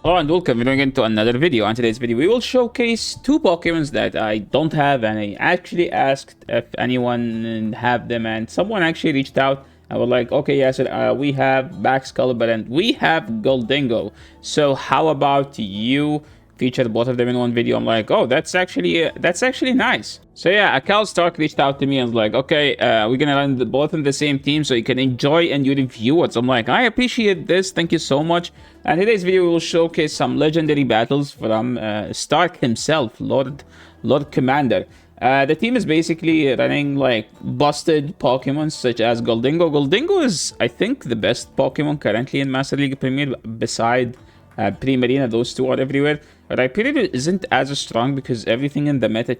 Hello and welcome into another video. On today's video, we will showcase two Pokemons that I don't have, and I actually asked if anyone have them, and someone actually reached out and was like, okay, yes, we have Baxcalibur and we have Gholdengo. So how about you feature both of them in one video? I'm like, oh, that's actually nice. So yeah, AkalStark reached out to me and was like, okay, we're gonna run both in the same team so you can enjoy and you review it. So I'm like, I appreciate this, thank you so much. And today's video we will showcase some legendary battles from Stark himself, Lord Commander. The team is basically running like busted Pokemon such as Gholdengo. Gholdengo is, I think, the best Pokemon currently in Master League Premier beside Primarina. Those two are everywhere. Rhyperior isn't as strong because everything in the meta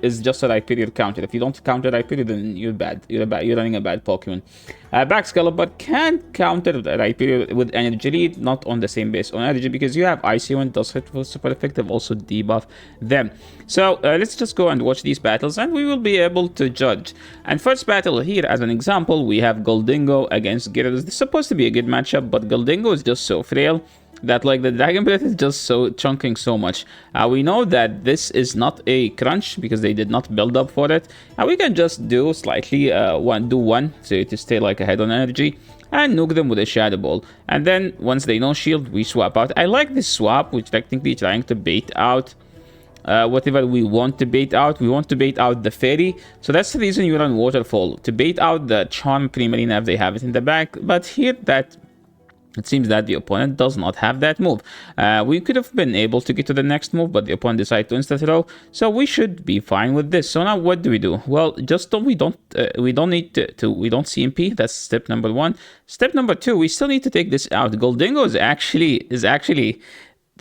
is just a Rhyperior counter. If you don't counter Rhyperior, then you're bad. You're running a bad Pokemon. Baxcalibur can counter Rhyperior with Energy Lead, not on the same base on Energy, because you have Icy Wind, does hit for super effective, also debuff them. So let's just go and watch these battles, and we will be able to judge. And first battle here, as an example, we have Gholdengo against Gyarados. This is supposed to be a good matchup, but Gholdengo is just so frail that like the Dragon Breath is just so chunking so much. We know that this is not a crunch because they did not build up for it. We can just do slightly do one to stay like ahead on energy and nuke them with a Shadow Ball. And then once they no shield, we swap out. I like this swap, which technically trying to bait out whatever we want to bait out. We want to bait out the Fairy, so that's the reason you run Waterfall, to bait out the Charm Primarina if they have it in the back. But here it seems that the opponent does not have that move. We could have been able to get to the next move, but the opponent decided to insta-throw, so we should be fine with this. So now what do we do? Well, just we don't CMP. That's step number one. Step number two, we still need to take this out. Gholdengo is actually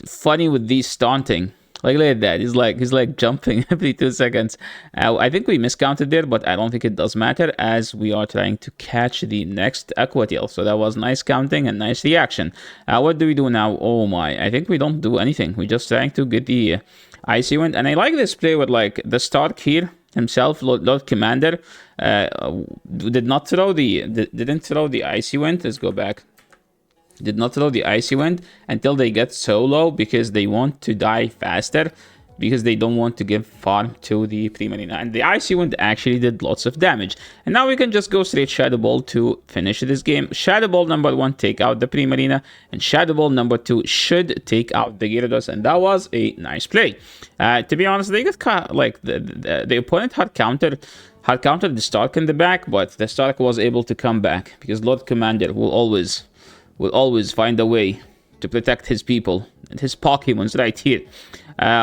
funny with these taunting. Like, look at that. He's like jumping every 2 seconds. I think we miscounted there, but I don't think it does matter as we are trying to catch the next Aqua Tail. So that was nice counting and nice reaction. What do we do now? Oh my, I think we don't do anything. We're just trying to get the Icy Wind. And I like this play with like the Stark here himself, Lord Commander, didn't throw the Icy Wind. Let's go back. Did not throw the Icy Wind until they get so low because they want to die faster, because they don't want to give farm to the Primarina. And the Icy Wind actually did lots of damage. And now we can just go straight Shadow Ball to finish this game. Shadow Ball number one, take out the Primarina, and Shadow Ball number two should take out the Gyarados, and that was a nice play. To be honest, they got like the opponent had countered the Stark in the back, but the Stark was able to come back because Lord Commander will always find a way to protect his people and his Pokemons right here.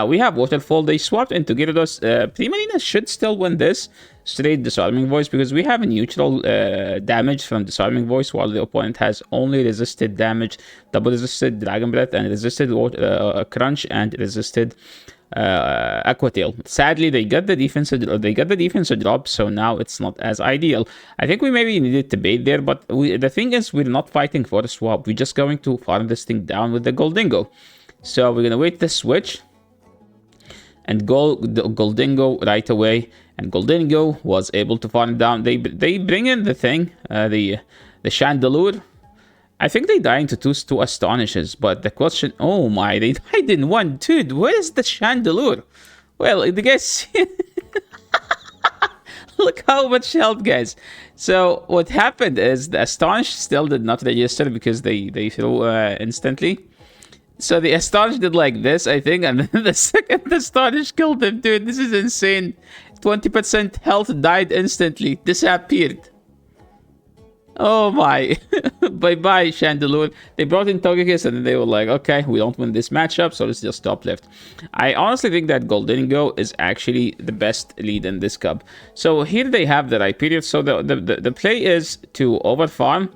We have Waterfall. They swapped into Gyarados. Primarina should still win this straight Disarming Voice because we have a neutral damage from Disarming Voice, while the opponent has only resisted damage, double resisted Dragon Breath, and resisted Crunch, and resisted Aqua Tail. Sadly, they got the defensive drop, so now it's not as ideal. I think we maybe needed to bait there, but the thing is, we're not fighting for the swap. We're just going to farm this thing down with the Gholdengo. So we're gonna wait the switch and go the Gholdengo right away. And Gholdengo was able to farm down. They bring in the thing, the Chandelure. I think they died into two Astonishes, but the question, oh my, they died in one, dude. Where is the Chandelure? Well, the guys, look how much health, guys. So what happened is the Astonish still did not register because they threw instantly. So the Astonish did like this, I think, and then the second Astonish killed him, dude. This is insane. 20% health, died instantly, disappeared. Oh my. Bye-bye, Chandelure. They brought in Togekiss and then they were like, okay, we don't win this matchup, so let's just top left. I honestly think that Gholdengo is actually the best lead in this cup. So here they have the Rhyperior. So the play is to overfarm,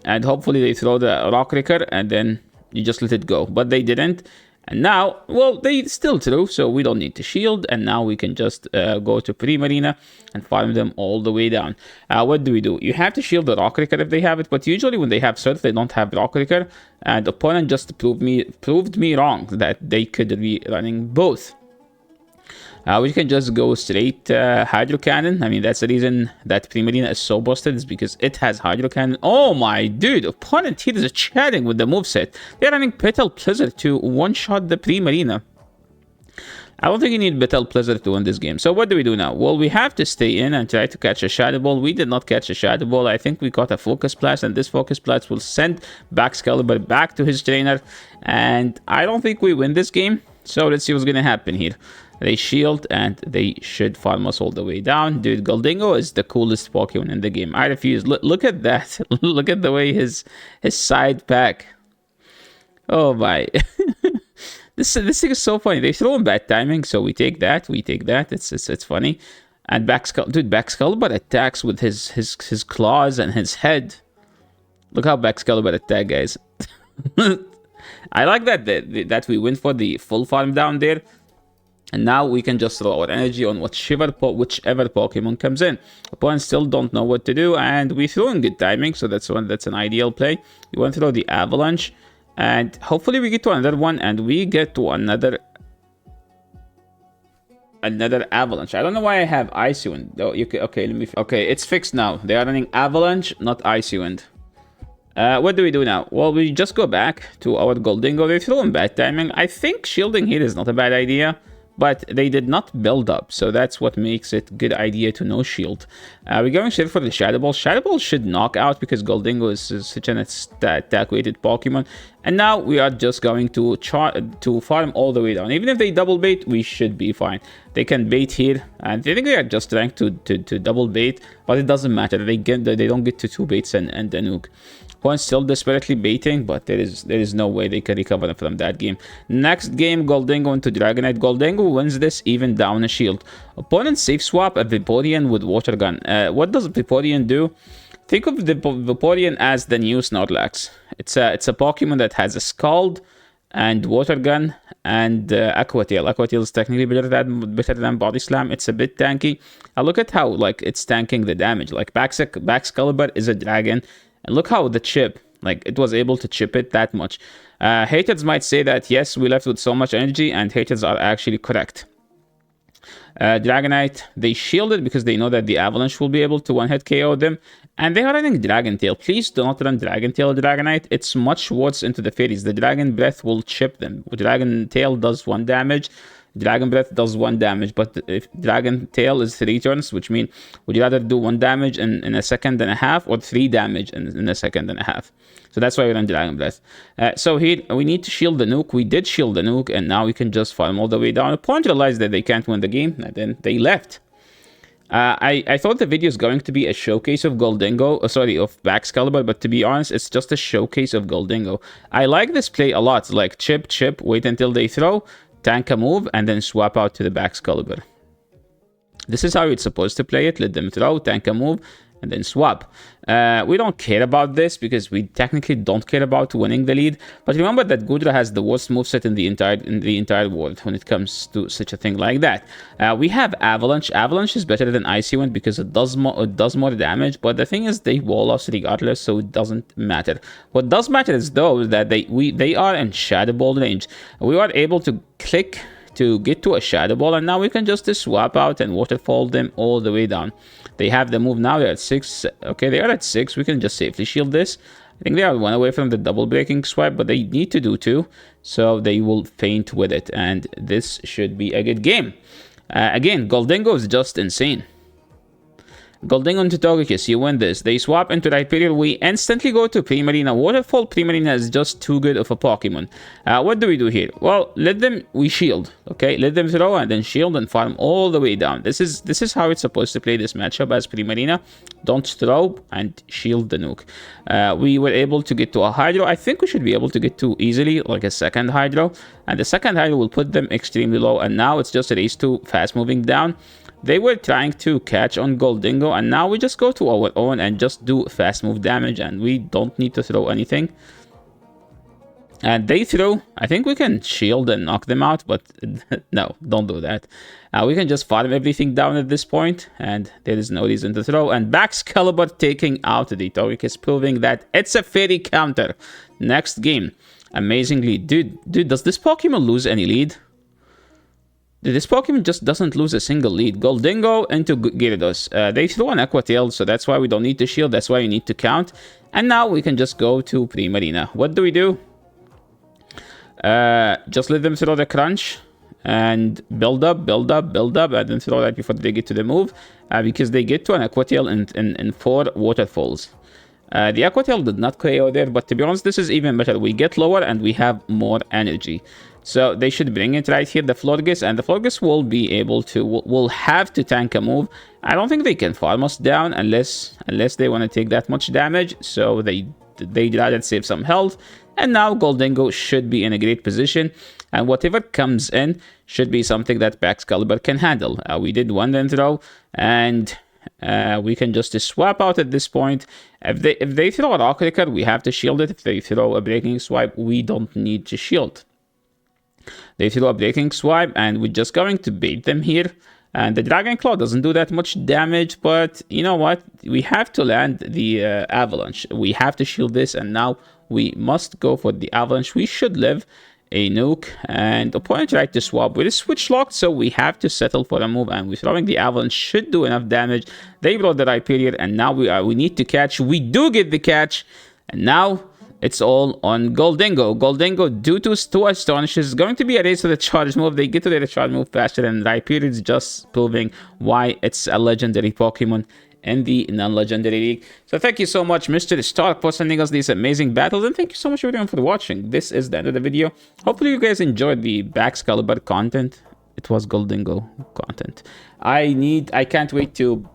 and hopefully they throw the Rock Wrecker and then you just let it go. But they didn't. And now, well, they still threw, so we don't need to shield. And now we can just go to Primarina and farm them all the way down. What do we do? You have to shield the Rock Wrecker if they have it, but usually when they have Surf, they don't have Rock Wrecker. And the opponent just proved me wrong that they could be running both. We can just go straight Hydro Cannon. I mean, that's the reason that Primarina is so busted, is because it has Hydro Cannon. Oh my dude, opponent here is chatting with the moveset. They're running Petal Blizzard to one-shot the Primarina. I don't think you need Petal Blizzard to win this game. So what do we do now? Well, we have to stay in and try to catch a Shadow Ball. We did not catch a Shadow Ball. I think we caught a Focus Blast, and this Focus Blast will send Baxcalibur back to his trainer. And I don't think we win this game. So let's see what's going to happen here. They shield, and they should farm us all the way down. Dude, Gholdengo is the coolest Pokemon in the game. I refuse. Look at that. Look at the way his side pack. Oh my. This thing is so funny. They throw in bad timing, so we take that. We take that. It's funny. And Baxcalibur attacks with his claws and his head. Look how Baxcalibur attack, guys. I like that we went for the full farm down there. And now we can just throw our energy on whichever Pokemon comes in. Opponents still don't know what to do, and we throw in good timing, so that's an ideal play. You want to throw the Avalanche, and hopefully we get to another one, and we get to another Avalanche. I don't know why I have Icy Wind. Oh, okay, it's fixed now. They are running Avalanche, not Icy Wind. What do we do now? Well, we just go back to our Gholdengo. They throw in bad timing. I think shielding here is not a bad idea, but they did not build up, so that's what makes it a good idea to no shield. We're going straight for the Shadow Ball. Shadow Ball should knock out because Gholdengo is such an attack-weighted Pokemon. And now we are just going to farm all the way down. Even if they double bait, we should be fine. They can bait here, and I think they are just trying to double bait, but it doesn't matter. They don't get to 2 baits and a nuke. Opponent's still desperately baiting, but there is no way they can recover from that game. Next game, Gholdengo into Dragonite. Gholdengo wins this even down a shield. Opponent safe swap a Vaporeon with Water Gun. What does Vaporeon do? Think of the Vaporeon as the new Snorlax. It's a Pokemon that has a Scald and Water Gun and Aqua Tail. Aqua Tail is technically better than Body Slam. It's a bit tanky. Look at how it's tanking the damage. Like Baxcalibur is a dragon. And look how the chip, it was able to chip it that much. Haters might say that, yes, we left with so much energy, and haters are actually correct. Dragonite, they shielded because they know that the Avalanche will be able to one-hit KO them. And they are running Dragon Tail. Please do not run Dragon Tail Dragonite. It's much worse into the fairies. The Dragon Breath will chip them. Dragon Tail does 1 damage. Dragon Breath does 1 damage, but if Dragon Tail is 3 turns, which means would you rather do 1 damage in a second and a half, or 3 damage in a second and a half? So that's why we run Dragon Breath. So here we need to shield the nuke. We did shield the nuke, and now we can just farm all the way down. Opponent realized that they can't win the game, and then they left. I thought the video is going to be a showcase of Gholdengo, of Baxcalibur, but to be honest, it's just a showcase of Gholdengo. I like this play a lot, like chip, wait until they throw, tank a move, and then swap out to the Baxcalibur. This is how it's supposed to play it. Let them throw, tank a move, and then swap. We don't care about this because we technically don't care about winning the lead. But remember that Goodra has the worst moveset in the entire world when it comes to such a thing like that. We have Avalanche. Avalanche is better than Icy Wind because it does more damage. But the thing is, they wall us regardless, so it doesn't matter. What does matter is though that they are in Shadow Ball range. We are able to click to get to a Shadow Ball, and now we can just swap out and waterfall them all the way down. They have the move now. They're at 6. Okay, they are at 6. We can just safely shield this. I think they are 1 away from the double breaking swipe, but they need to do 2, so they will feint with it, and this should be a good game. Again, Gholdengo is just insane. Gholdengo into Togekiss, you win this. They swap into Rhyperior. We instantly go to Primarina. Waterfall Primarina is just too good of a Pokemon. What do we do here? Well, we shield. Okay, let them throw and then shield and farm all the way down. This is how it's supposed to play this matchup as Primarina. Don't throw and shield the nuke. We were able to get to a Hydro. I think we should be able to get to easily like a second Hydro. And the second Hydro will put them extremely low. And now it's just a race to fast moving down. They were trying to catch on Gholdengo, and now we just go to our own and just do fast move damage, and we don't need to throw anything. And they throw. I think we can shield and knock them out, but no, don't do that. We can just farm everything down at this point, and there is no reason to throw. And Baxcalibur taking out the Togekiss, proving that it's a fairy counter. Next game. Amazingly, dude, does this Pokemon lose any lead? This Pokemon just doesn't lose a single lead. Gholdengo into Gyarados. They threw an Aqua Tail, so that's why we don't need to shield. That's why you need to count. And now we can just go to Primarina. What do? Just let them throw the crunch and build up, and then throw that before they get to the move. Because they get to an Aqua Tail in 4 waterfalls. The Aqua Tail did not KO there, but to be honest, this is even better. We get lower and we have more energy. So they should bring it right here, the Florges, and the Florges will be able to, will have to tank a move. I don't think they can farm us down unless they want to take that much damage. So they rather save some health. And now Gholdengo should be in a great position. And whatever comes in should be something that Baxcalibur can handle. We did one then throw, and we can just swap out at this point. If they throw a Rock Licker, we have to shield it. If they throw a Breaking Swipe, we don't need to shield. They throw a Breaking Swipe, and we're just going to bait them here. And the Dragon Claw doesn't do that much damage, but you know what? We have to land the Avalanche. We have to shield this, and now we must go for the Avalanche. We should live a nuke, and opponent tried to swap with a switch locked, so we have to settle for a move, and we're throwing the Avalanche should do enough damage. They brought the Rhyperior, and now we need to catch. We do get the catch, and now it's all on Gholdengo. Gholdengo, due to two Astonishes, is going to be a race to the charge move. They get to the charge move faster, and Rhyperior is just proving why it's a legendary Pokemon in the non-legendary league. So thank you so much, Mr. Stark, for sending us these amazing battles, and thank you so much everyone for watching. This is the end of the video. Hopefully you guys enjoyed the Baxcalibur content. It was Gholdengo content. I can't wait to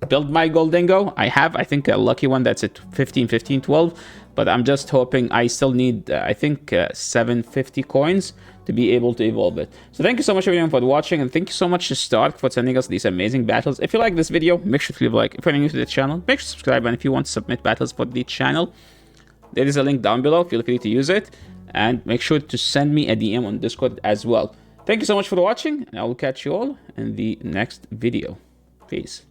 build my Gholdengo. I think a lucky one that's at 15, 12, but I'm just hoping. I still need, I think, 750 coins to be able to evolve it. So thank you so much everyone for watching, and thank you so much to Stark for sending us these amazing battles. If you like this video, make sure to leave a like. If you're new to the channel, make sure to subscribe, and if you want to submit battles for the channel, there is a link down below. Feel free to use it, and make sure to send me a DM on Discord as well. Thank you so much for watching, and I will catch you all in the next video. Peace.